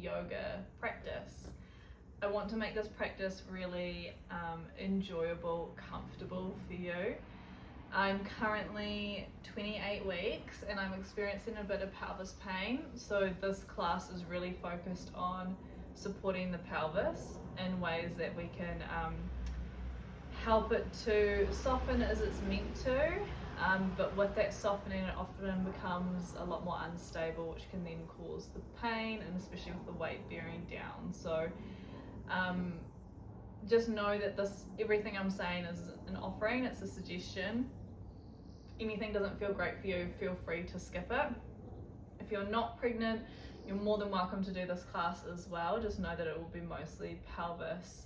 yoga practice. I want to make this practice really enjoyable, comfortable for you. I'm currently 28 weeks and I'm experiencing a bit of pelvis pain, so this class is really focused on supporting the pelvis in ways that we can help it to soften as it's meant to, but with that softening it often becomes a lot more unstable, which can then cause the pain, and especially with the weight bearing down. So just know that everything I'm saying is an offering, it's a suggestion. Anything doesn't feel great for you, feel free to skip it. If you're not pregnant, you're more than welcome to do this class as well. Just know that it will be mostly pelvis,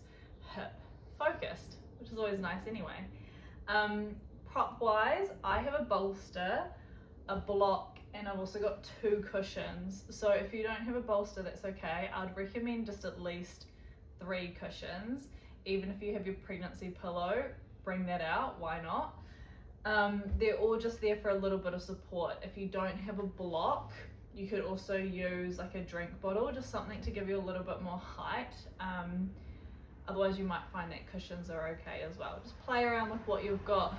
hip focused, which is always nice anyway. Prop wise, I have a bolster, a block, and I've also got 2 cushions. So if you don't have a bolster, that's okay. I'd recommend just at least 3 cushions. Even if you have your pregnancy pillow, bring that out, why not? They're all just there for a little bit of support. If you don't have a block, you could also use like a drink bottle, just something to give you a little bit more height. Otherwise you might find that cushions are okay as well. Just play around with what you've got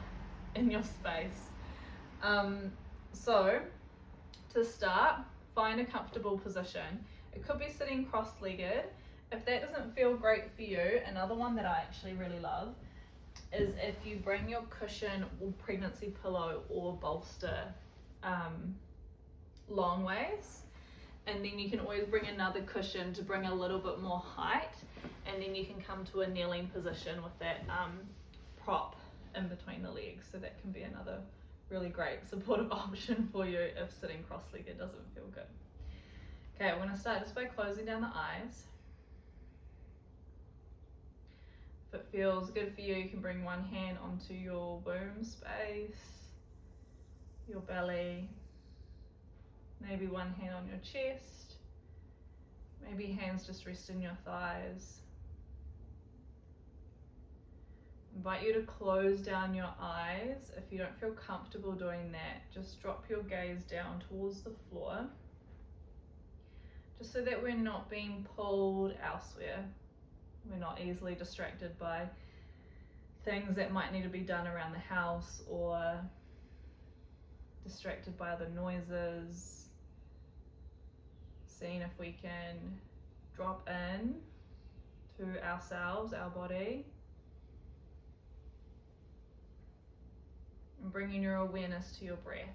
in your space. So to start, find a comfortable position. It could be sitting cross-legged. If that doesn't feel great for you, another one that I actually really love is if you bring your cushion or pregnancy pillow or bolster long ways, and then you can always bring another cushion to bring a little bit more height, and then you can come to a kneeling position with that prop in between the legs. So that can be another really great supportive option for you if sitting cross-legged doesn't feel good. Okay, we're going to start just by closing down the eyes. If it feels good for you, you can bring one hand onto your womb space, your belly, maybe one hand on your chest, maybe hands just rest in your thighs. Invite you to close down your eyes. If you don't feel comfortable doing that, just drop your gaze down towards the floor, just so that we're not being pulled elsewhere. We're not easily distracted by things that might need to be done around the house, or distracted by other noises. Seeing if we can drop in to ourselves, our body, and bringing your awareness to your breath.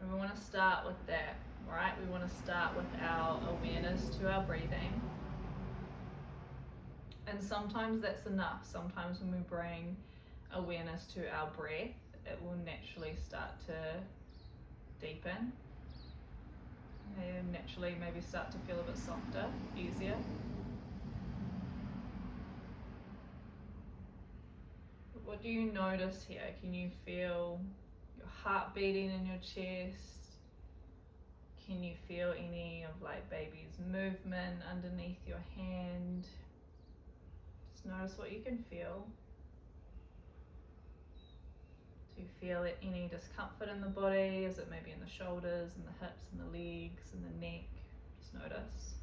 And we want to start with that, right? We want to start with our awareness to our breathing. And sometimes that's enough. Sometimes when we bring awareness to our breath, it will naturally start to deepen. And naturally maybe start to feel a bit softer, easier. But what do you notice here? Can you feel your heart beating in your chest? Can you feel any of like baby's movement underneath your hand? Just notice what you can feel. Do you feel any discomfort in the body? Is it maybe in the shoulders and the hips and the legs and the neck? Just notice.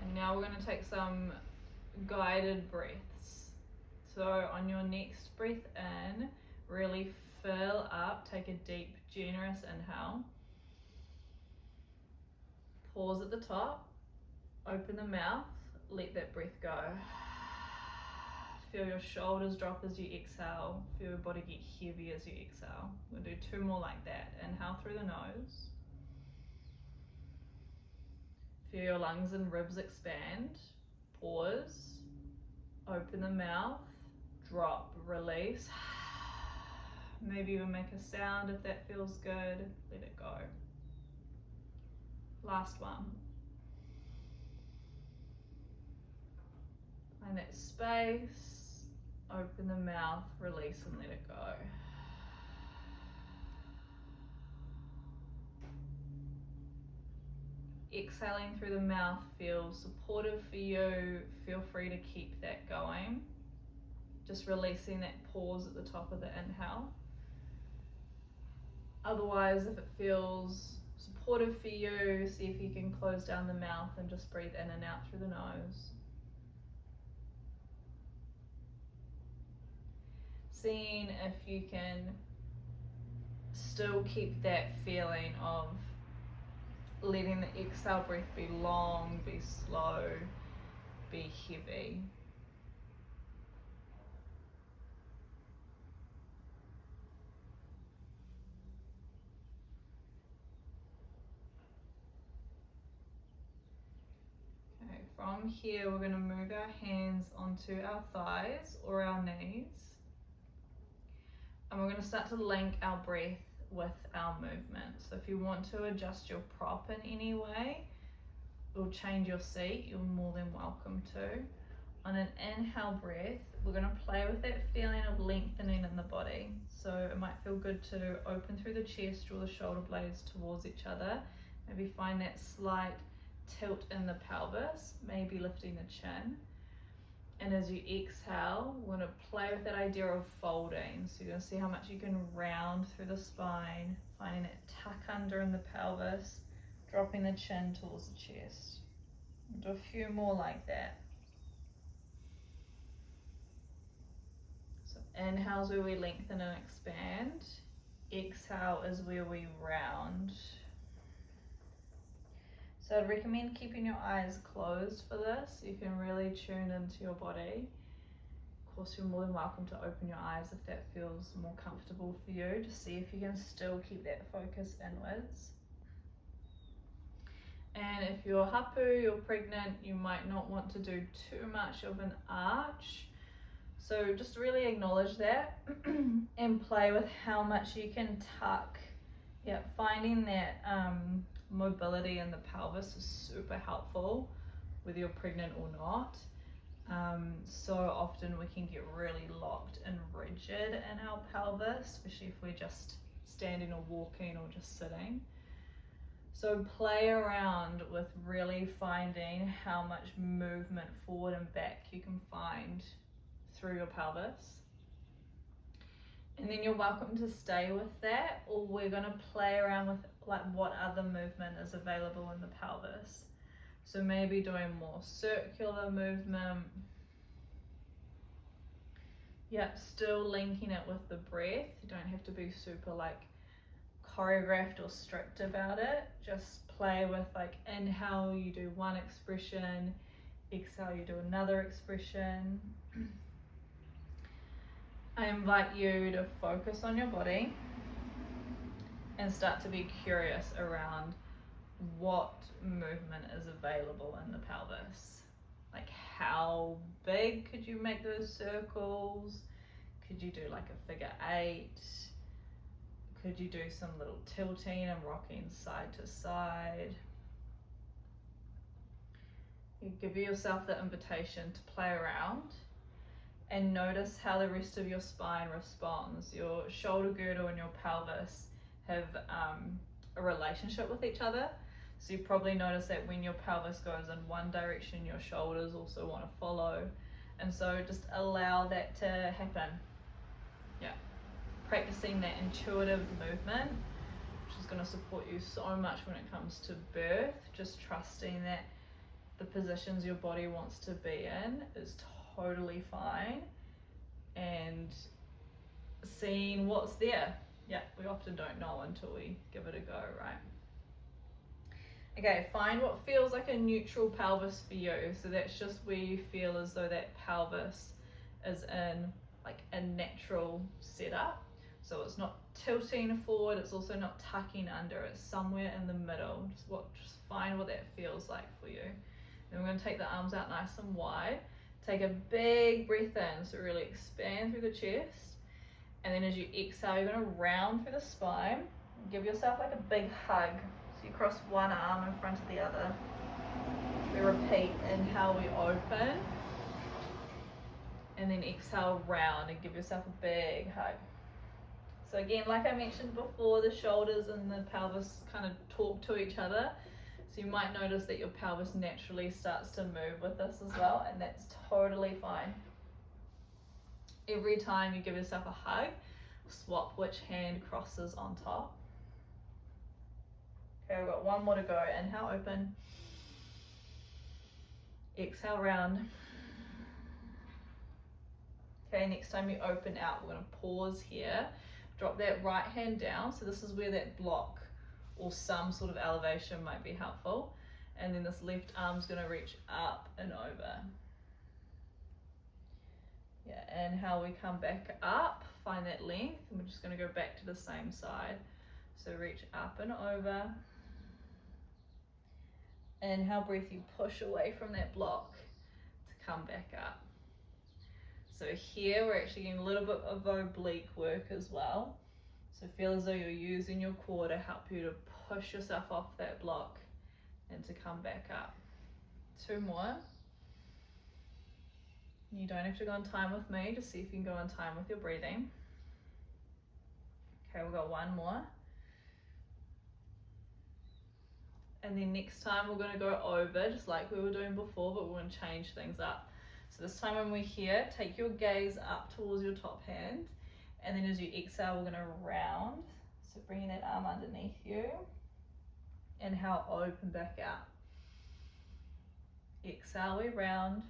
And now we're going to take some guided breaths. So on your next breath in, really fill up, take a deep, generous inhale. Pause at the top, open the mouth, let that breath go. Feel your shoulders drop as you exhale, feel your body get heavy as you exhale. We'll do 2 more like that. Inhale through the nose. Feel your lungs and ribs expand. Pause, open the mouth, drop, release. Maybe even make a sound if that feels good, let it go. Last one. Find that space, open the mouth, release and let it go. exhaling through the mouth feels supportive for you, feel free to keep that going. Just releasing that pause at the top of the inhale. Otherwise, if it feels supportive for you, see if you can close down the mouth and just breathe in and out through the nose. Seeing if you can still keep that feeling of letting the exhale breath be long, be slow, be heavy. Okay, from here we're going to move our hands onto our thighs or our knees. And we're going to start to link our breath with our movement. So if you want to adjust your prop in any way or change your seat, you're more than welcome to. On an inhale breath, we're going to play with that feeling of lengthening in the body. So it might feel good to open through the chest, draw the shoulder blades towards each other. Maybe find that slight tilt in the pelvis, maybe lifting the chin. And as you exhale, we're going to play with that idea of folding. So you're going to see how much you can round through the spine, finding it tuck under in the pelvis, dropping the chin towards the chest. We'll do a few more like that. So inhale is where we lengthen and expand. Exhale is where we round. So I'd recommend keeping your eyes closed for this. You can really tune into your body. Of course, you're more than welcome to open your eyes if that feels more comfortable for you, to see if you can still keep that focus inwards. And if you're hapu, you're pregnant, you might not want to do too much of an arch. So just really acknowledge that and play with how much you can tuck. Yeah, finding that mobility in the pelvis is super helpful, whether you're pregnant or not. So often we can get really locked and rigid in our pelvis, especially if we're just standing or walking or just sitting. So play around with really finding how much movement forward and back you can find through your pelvis. And then you're welcome to stay with that, or we're going to play around with like what other movement is available in the pelvis. So maybe doing more circular movement. Yeah, still linking it with the breath. You don't have to be super like choreographed or strict about it. Just play with like inhale, you do one expression, exhale, you do another expression. I invite you to focus on your body and start to be curious around what movement is available in the pelvis. Like how big could you make those circles? Could you do like a figure 8? Could you do some little tilting and rocking side to side? You give yourself the invitation to play around and notice how the rest of your spine responds. Your shoulder girdle and your pelvis have a relationship with each other. So you probably notice that when your pelvis goes in one direction, your shoulders also want to follow. And so just allow that to happen. Yeah, practicing that intuitive movement, which is going to support you so much when it comes to birth. Just trusting that the positions your body wants to be in is totally fine, and seeing what's there. Yeah, we often don't know until we give it a go, right? Okay, find what feels like a neutral pelvis for you. So that's just where you feel as though that pelvis is in like a natural setup. So it's not tilting forward, it's also not tucking under, it's somewhere in the middle. Just find what that feels like for you. Then we're going to take the arms out nice and wide. Take a big breath in, so really expand through the chest. And then as you exhale, you're going to round through the spine. Give yourself like a big hug. So you cross one arm in front of the other. We repeat, inhale, we open. And then exhale, round, and give yourself a big hug. So again, like I mentioned before, the shoulders and the pelvis kind of talk to each other. So you might notice that your pelvis naturally starts to move with this as well, and that's totally fine. Every time you give yourself a hug, swap which hand crosses on top. Okay, we've got one more to go. Inhale, open. Exhale, round. Okay, next time you open out, we're going to pause here. Drop that right hand down. So this is where that block or some sort of elevation might be helpful. And then this left arm's going to reach up and over. Yeah, inhale, we come back up, find that length, and we're just going to go back to the same side. So reach up and over. Inhale, breath, you push away from that block to come back up. So here we're actually getting a little bit of oblique work as well. So feel as though you're using your core to help you to push yourself off that block and to come back up. 2 more. You don't have to go on time with me, just see if you can go on time with your breathing. Okay, we've got 1 more. And then next time we're going to go over, just like we were doing before, but we're going to change things up. So this time when we're here, take your gaze up towards your top hand. And then as you exhale, we're going to round. So bringing that arm underneath you. Inhale, open back out. Exhale, we round.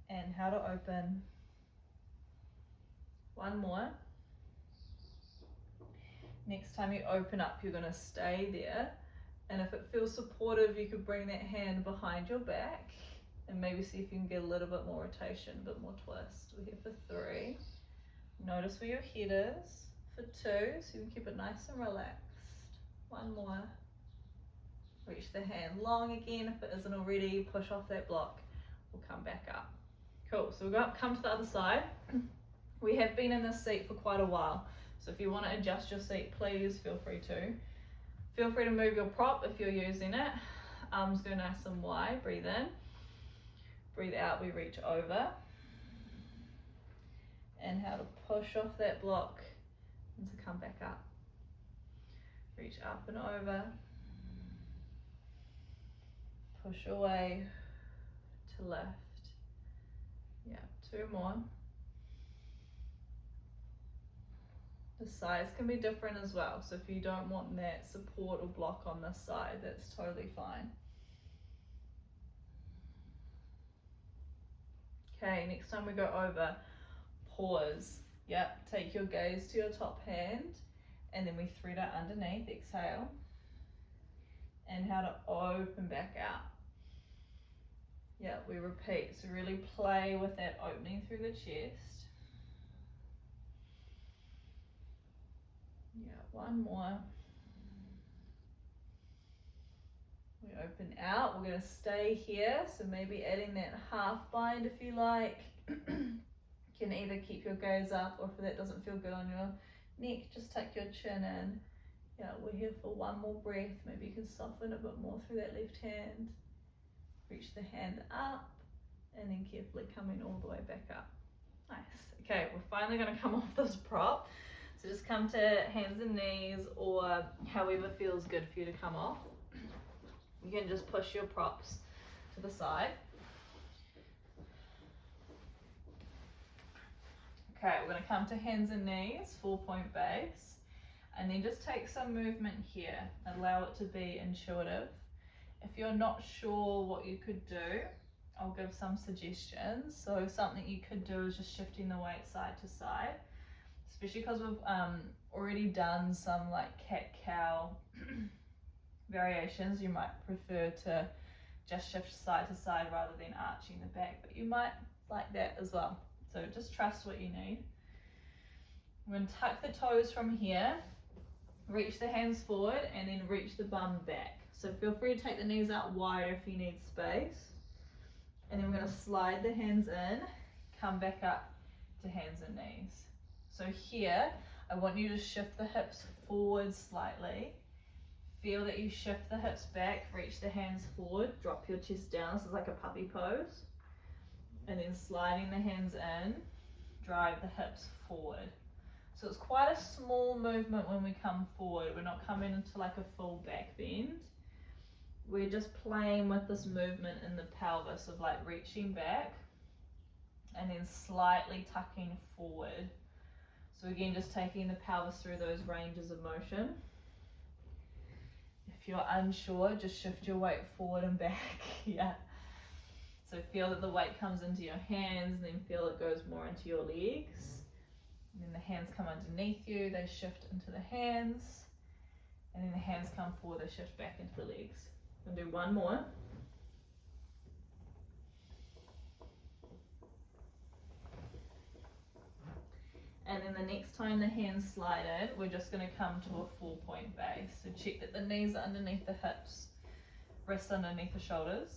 Inhale to open. 1 more. Next time you open up, you're going to stay there. And if it feels supportive, you could bring that hand behind your back and maybe see if you can get a little bit more rotation, a bit more twist. We're here for 3. Notice where your head is. For 2, so you can keep it nice and relaxed. 1 more. Reach the hand long again. If it isn't already, push off that block. We'll come back up. Cool, so we'll come to the other side. We have been in this seat for quite a while. So if you want to adjust your seat, please feel free to. Feel free to move your prop if you're using it. Arms go nice and wide. Breathe in. Breathe out, we reach over. Inhale to push off that block and to come back up. Reach up and over. Push away to left. Yeah, 2 more. The sides can be different as well, so if you don't want that support or block on this side, that's totally fine. Okay, next time we go over, pause. Yep, take your gaze to your top hand, and then we thread it underneath. Exhale. Inhale to open back out. Yeah, we repeat. So really play with that opening through the chest. Yeah, 1 more. We open out. We're going to stay here. So maybe adding that half bind if you like. You can either keep your gaze up, or if that doesn't feel good on your neck, just tuck your chin in. Yeah, we're here for 1 more breath. Maybe you can soften a bit more through that left hand. Reach the hand up and then carefully coming all the way back up. Nice. Okay, we're finally going to come off this prop. So just come to hands and knees, or however feels good for you to come off. You can just push your props to the side. Okay, we're going to come to hands and knees, 4-point base, and then just take some movement here. Allow it to be intuitive. If you're not sure what you could do, I'll give some suggestions. So something you could do is just shifting the weight side to side, especially because we've already done some like cat-cow variations. You might prefer to just shift side to side rather than arching the back, but you might like that as well. So just trust what you need. I'm going to tuck the toes from here, reach the hands forward, and then reach the bum back. So feel free to take the knees out wider if you need space. And then we're going to slide the hands in, come back up to hands and knees. So here, I want you to shift the hips forward slightly. Feel that you shift the hips back, reach the hands forward, drop your chest down. This is like a puppy pose. And then sliding the hands in, drive the hips forward. So it's quite a small movement when we come forward. We're not coming into like a full back bend. We're just playing with this movement in the pelvis of like reaching back and then slightly tucking forward. So again, just taking the pelvis through those ranges of motion. If you're unsure, just shift your weight forward and back. Yeah. So feel that the weight comes into your hands, and then feel it goes more into your legs. And then the hands come underneath you, they shift into the hands. And then the hands come forward, they shift back into the legs. We'll do one more. And then the next time the hands slide in, we're just going to come to a 4-point base. So check that the knees are underneath the hips, wrists underneath the shoulders.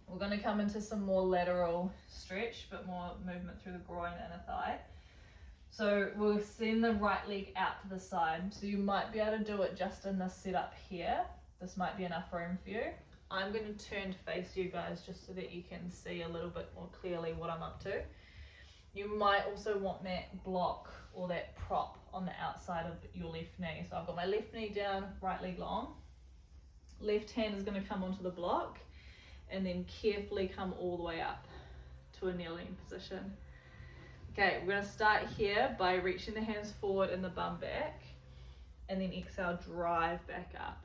We're going to come into some more lateral stretch, but more movement through the groin and a thigh. So we'll send the right leg out to the side. So you might be able to do it just in this setup here. This might be enough room for you. I'm going to turn to face you guys just so that you can see a little bit more clearly what I'm up to. You might also want that block or that prop on the outside of your left knee. So I've got my left knee down, right leg long. Left hand is going to come onto the block and then carefully come all the way up to a kneeling position. Okay, we're going to start here by reaching the hands forward and the bum back, and then exhale, drive back up.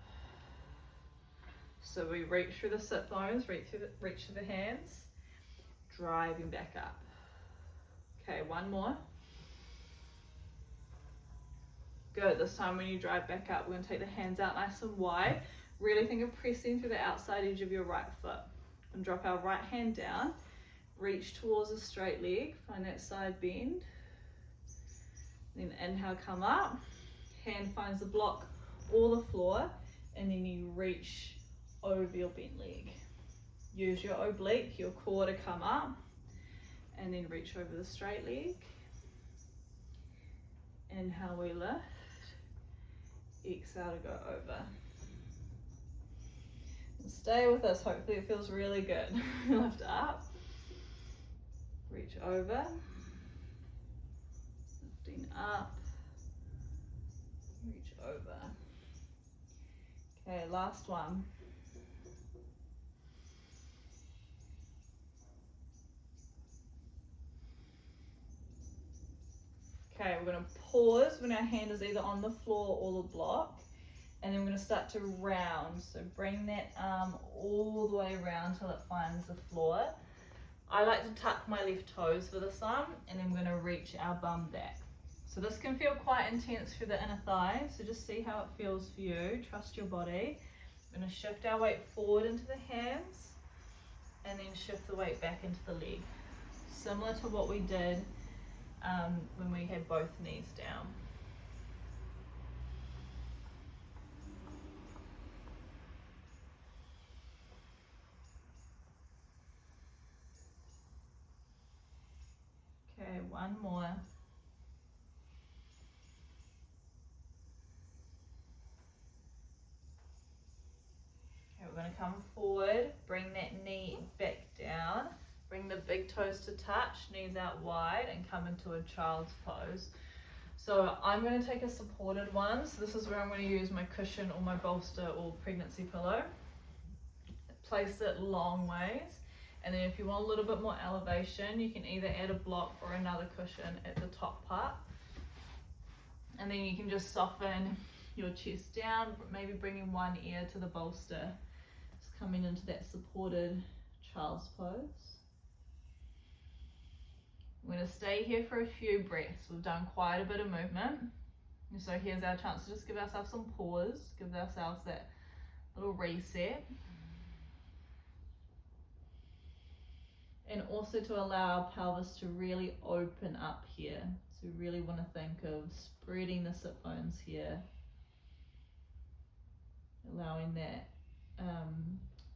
So we reach through the sit bones, reach through the hands, driving back up. Okay, one more. Good. This time when you drive back up, we're going to take the hands out nice and wide. Really think of pressing through the outside edge of your right foot. And drop our right hand down. Reach towards a straight leg. Find that side bend. Then inhale, come up. Hand finds the block or the floor. And then you reach over your bent leg. Use your oblique, your core to come up. And then reach over the straight leg. Inhale, we lift. Exhale to go over. And stay with us, hopefully it feels really good. Lift up. Reach over. Lifting up. Reach over. Okay, last one. Okay, we're going to pause when our hand is either on the floor or the block, and then we're going to start to round. So bring that arm all the way around till it finds the floor. I like to tuck my left toes for this arm, and then we're going to reach our bum back. So this can feel quite intense through the inner thigh, so just see how it feels for you. Trust your body. We're going to shift our weight forward into the hands, and then shift the weight back into the leg. Similar to what we did when we had both knees down. Okay, one more. Okay, we're going to come forward, bring that knee back down. Bring the big toes to touch, knees out wide, and come into a child's pose. So I'm going to take a supported one. So this is where I'm going to use my cushion or my bolster or pregnancy pillow. Place it long ways. And then if you want a little bit more elevation, you can either add a block or another cushion at the top part. And then you can just soften your chest down, maybe bringing one ear to the bolster. Just coming into that supported child's pose. We're going to stay here for a few breaths. We've done quite a bit of movement. And so here's our chance to just give ourselves some pause, give ourselves that little reset. And also to allow our pelvis to really open up here. So we really want to think of spreading the sit bones here. Allowing that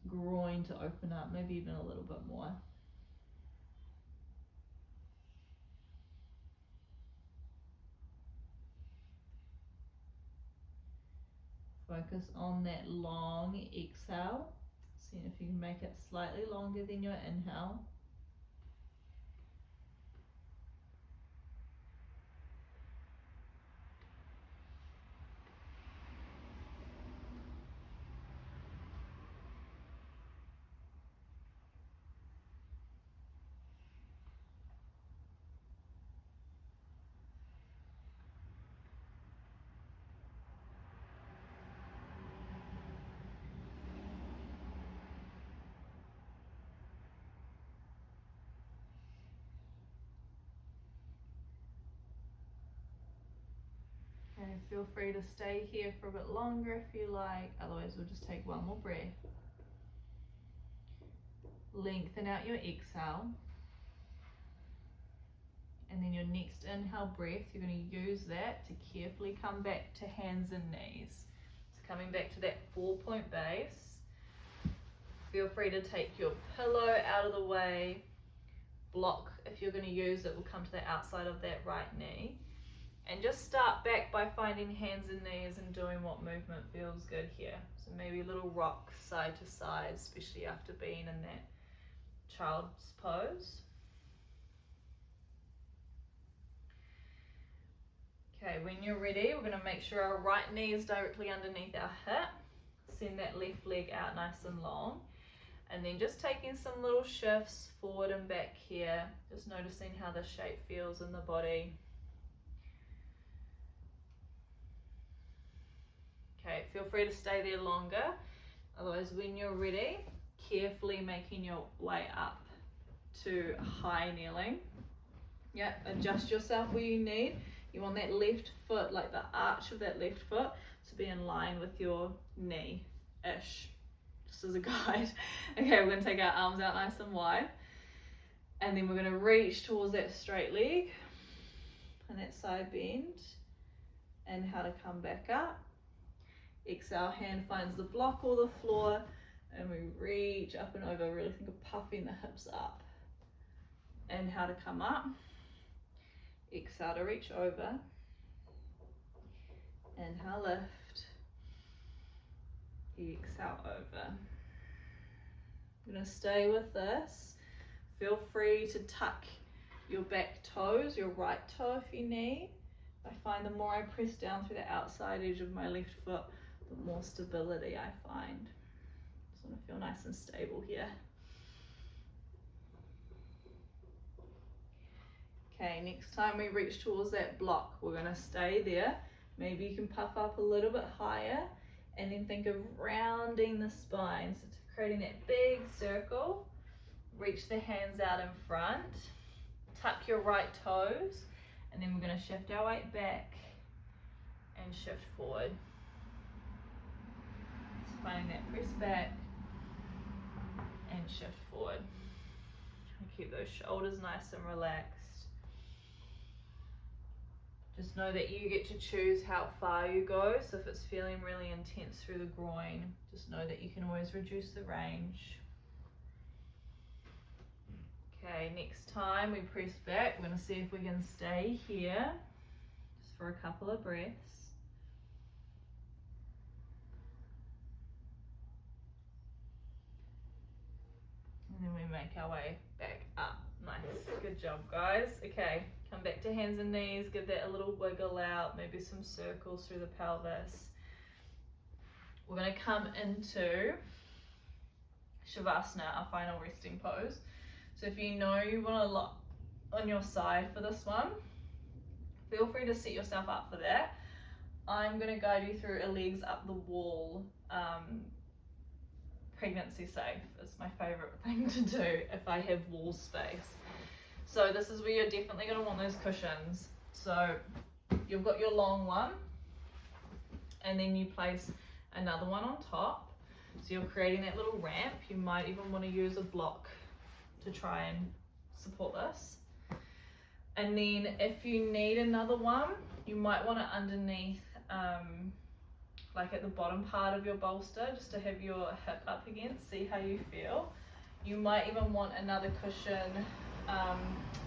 groin to open up, maybe even a little bit more. Focus on that long exhale. See if you can make it slightly longer than your inhale. Okay, feel free to stay here for a bit longer if you like, otherwise we'll just take one more breath. Lengthen out your exhale. And then your next inhale breath, you're going to use that to carefully come back to hands and knees. So coming back to that 4-point base. Feel free to take your pillow out of the way. Block, if you're going to use it, will come to the outside of that right knee. And just start back by finding hands and knees and doing what movement feels good here. So maybe a little rock side to side, especially after being in that child's pose. Okay, when you're ready, we're going to make sure our right knee is directly underneath our hip. Send that left leg out nice and long. And then just taking some little shifts forward and back here. Just noticing how the shape feels in the body. Okay, feel free to stay there longer. Otherwise, when you're ready, carefully making your way up to high kneeling. Yep, adjust yourself where you need. You want that left foot, like the arch of that left foot, to be in line with your knee-ish, just as a guide. Okay, we're going to take our arms out nice and wide. And then we're going to reach towards that straight leg and that side bend. And how to come back up. Exhale, hand finds the block or the floor. And we reach up and over. Really think of puffing the hips up. And how to come up. Exhale to reach over. Inhale, lift. Exhale, over. I'm going to stay with this. Feel free to tuck your back toes, your right toe if you need. I find the more I press down through the outside edge of my left foot, the more stability I find. Just want to feel nice and stable here. Okay, next time we reach towards that block, we're going to stay there. Maybe you can puff up a little bit higher and then think of rounding the spine. So creating that big circle. Reach the hands out in front. Tuck your right toes. And then we're going to shift our weight back and shift forward. Just finding that press back and shift forward. And keep those shoulders nice and relaxed. Just know that you get to choose how far you go. So if it's feeling really intense through the groin, just know that you can always reduce the range. Okay, next time we press back, we're going to see if we can stay here just for a couple of breaths. And then we make our way back up. Nice, good job guys. Okay, come back to hands and knees, give that a little wiggle out, maybe some circles through the pelvis. We're going to come into Shavasana, our final resting pose. So if you know you want to lock on your side for this one, feel free to set yourself up for that. I'm going to guide you through a legs up the wall, pregnancy safe. It's my favorite thing to do if I have wall space. So this is where you're definitely going to want those cushions. So you've got your long one and then you place another one on top. So you're creating that little ramp. You might even want to use a block to try and support this. And then if you need another one, you might want it underneath, like at the bottom part of your bolster, just to have your hip up against, see how you feel. You might even want another cushion.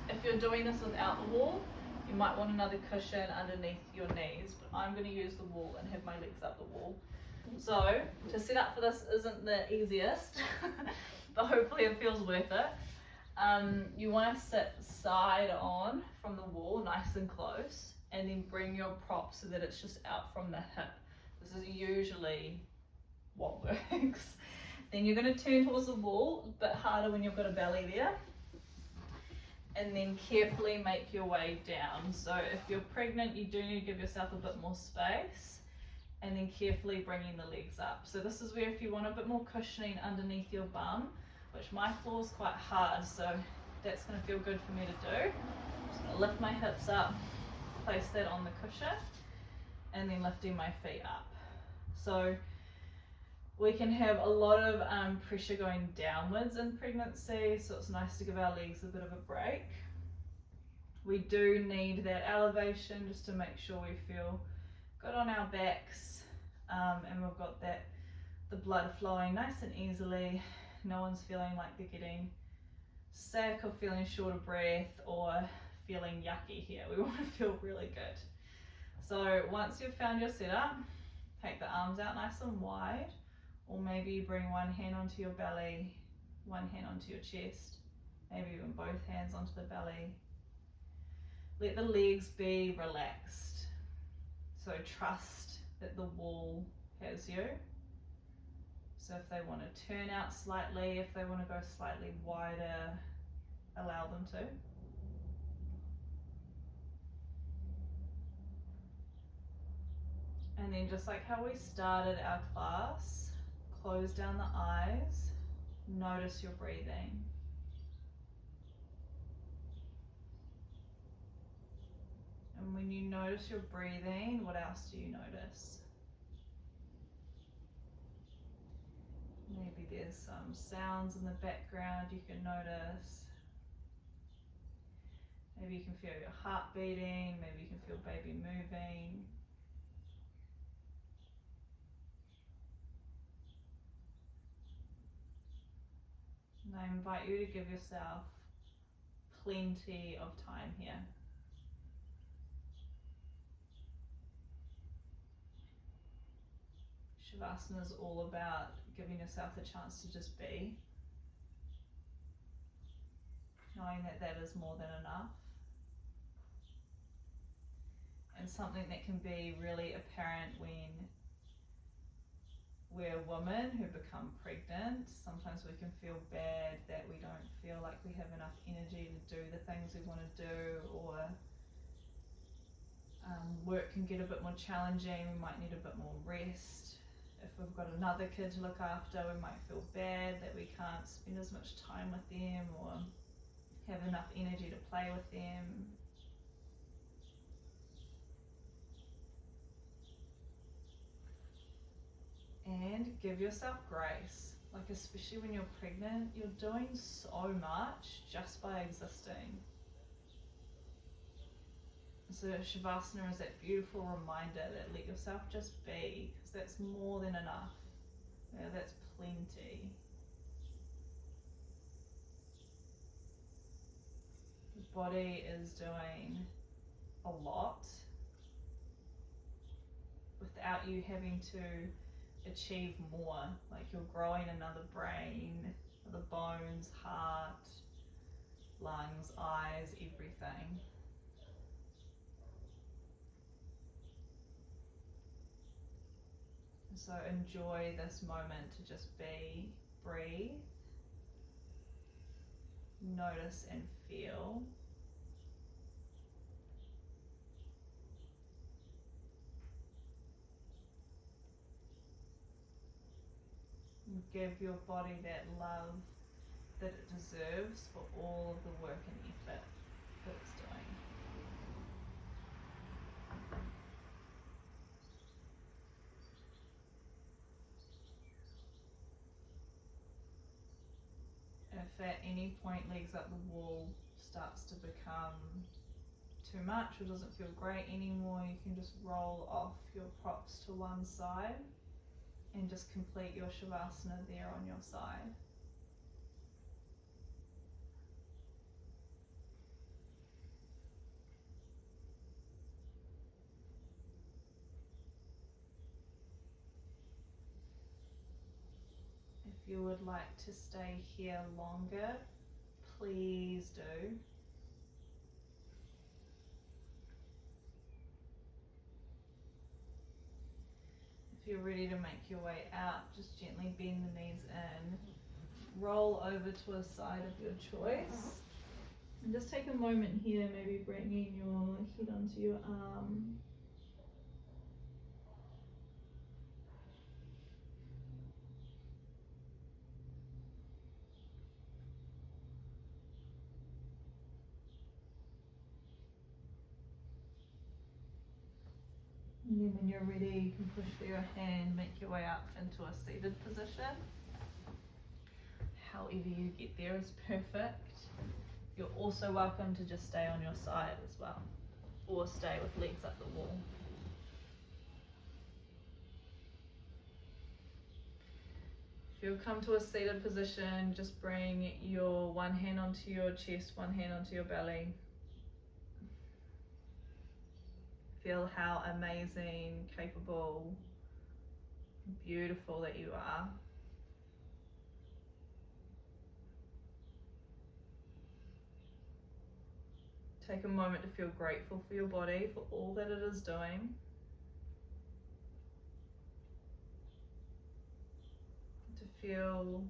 If you're doing this without the wall, you might want another cushion underneath your knees, but I'm going to use the wall and have my legs up the wall. So to set up for this isn't the easiest, but hopefully it feels worth it. You want to sit side on from the wall, nice and close, and then bring your prop so that it's just out from the hip. This is usually what works. Then you're going to turn towards the wall, a bit harder when you've got a belly there. And then carefully make your way down. So if you're pregnant, you do need to give yourself a bit more space. And then carefully bringing the legs up. So this is where if you want a bit more cushioning underneath your bum, which my floor is quite hard, so that's going to feel good for me to do. I'm just going to lift my hips up, place that on the cushion, and then lifting my feet up. So we can have a lot of pressure going downwards in pregnancy, so it's nice to give our legs a bit of a break. We do need that elevation just to make sure we feel good on our backs, and we've got the blood flowing nice and easily. No one's feeling like they're getting sick or feeling short of breath or feeling yucky here. We want to feel really good. So once you've found your setup, take the arms out nice and wide, or maybe bring one hand onto your belly, one hand onto your chest, maybe even both hands onto the belly. Let the legs be relaxed. So trust that the wall has you. So if they want to turn out slightly, if they want to go slightly wider, allow them to. And then just like how we started our class, close down the eyes, notice your breathing. And when you notice your breathing, what else do you notice? Maybe there's some sounds in the background you can notice. Maybe you can feel your heart beating, maybe you can feel baby moving. And I invite you to give yourself plenty of time here. Shavasana is all about giving yourself the chance to just be, knowing that that is more than enough. And something that can be really apparent when we're women who become pregnant. Sometimes we can feel bad that we don't feel like we have enough energy to do the things we want to do, or work can get a bit more challenging, we might need a bit more rest. If we've got another kid to look after, we might feel bad that we can't spend as much time with them or have enough energy to play with them. And give yourself grace. Like, especially when you're pregnant, you're doing so much just by existing. So Shavasana is that beautiful reminder that let yourself just be, because that's more than enough. Yeah, that's plenty. The body is doing a lot without you having to achieve more. Like, you're growing another brain, other bones, heart, lungs, eyes, everything. So enjoy this moment to just be, breathe, notice and feel. And give your body that love that it deserves for all of the work and effort that it's doing. If at any point legs up the wall starts to become too much or doesn't feel great anymore, you can just roll off your props to one side and just complete your Shavasana there on your side. If you would like to stay here longer, please do. If you're ready to make your way out, just gently bend the knees in, roll over to a side of your choice, and just take a moment here, maybe bringing your head onto your arm. then when you're ready, you can push through your hand, make your way up into a seated position. However you get there is perfect. You're also welcome to just stay on your side as well, or stay with legs up the wall. If you'll come to a seated position, just bring your one hand onto your chest, one hand onto your belly. Feel how amazing, capable, beautiful that you are. Take a moment to feel grateful for your body, for all that it is doing. To feel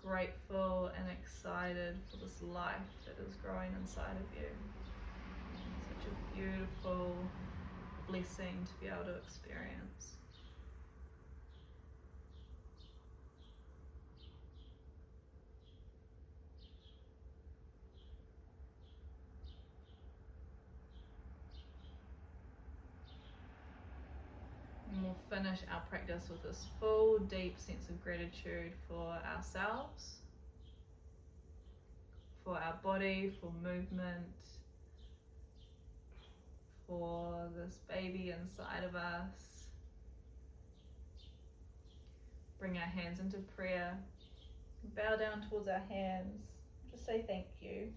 grateful and excited for this life that is growing inside of you. Such a beautiful blessing to be able to experience. And we'll finish our practice with this full, deep sense of gratitude for ourselves, for our body, for movement, for this baby inside of us. Bring our hands into prayer. Bow down towards our hands. Just say thank you.